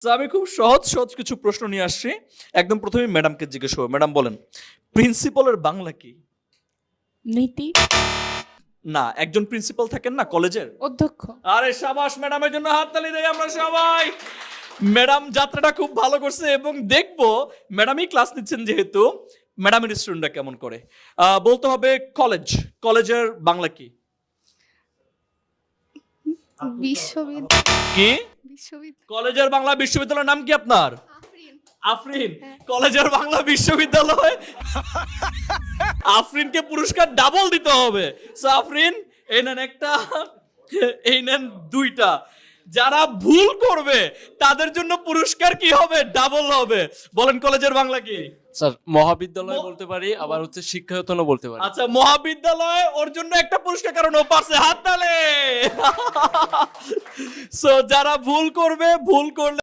তো আমি খুব সহজ সহজ কিছু প্রশ্ন নিয়ে আসছি। একদম প্রথমে ম্যাডামকে জিজ্ঞেস করবো। ম্যাডাম বলেন, প্রিন্সিপালের বাংলা কি? নীতি। না, একজন প্রিন্সিপাল থাকেন না কলেজের। অধ্যক্ষ। আরে সাবাস, ম্যাডামের জন্য হাততালি দেই আমরা সবাই। ম্যাডাম যাত্রাটা খুব ভালো করছে এবং দেখবো ম্যাডামই ক্লাস নিচ্ছেন যেহেতু ম্যাডামের স্টুডেন্টরা কেমন করে। বলতে হবে কলেজ। কলেজের বাংলা কি? বিশ্ববিদ্যালয়। কি? বিশ্ববিদ্যালয়। কলেজের বাংলা বিশ্ববিদ্যালয়ের নাম কি আপনার? আফরিন। আফরিন। হ্যাঁ। কলেজের বাংলা বিশ্ববিদ্যালয়। আফরিনকে পুরস্কার ডাবল দিতে হবে। সো আফরিন, এই নেন একটা, এই নেন দুইটা। যারা ভুল করবে তাদের জন্য পুরস্কার কি হবে? ডাবল হবে। বলেন কলেজের বাংলা কি? স্যার মহাবিদ্যালয় বলতে পারি, আবার হচ্ছে শিক্ষায়তনও বলতে পারি। আচ্ছা, মহাবিদ্যালয়, ওর জন্য একটা পুরস্কার, কারণ ও পারছে। হাততালি। সো যারা ভুল করবে, ভুল করলে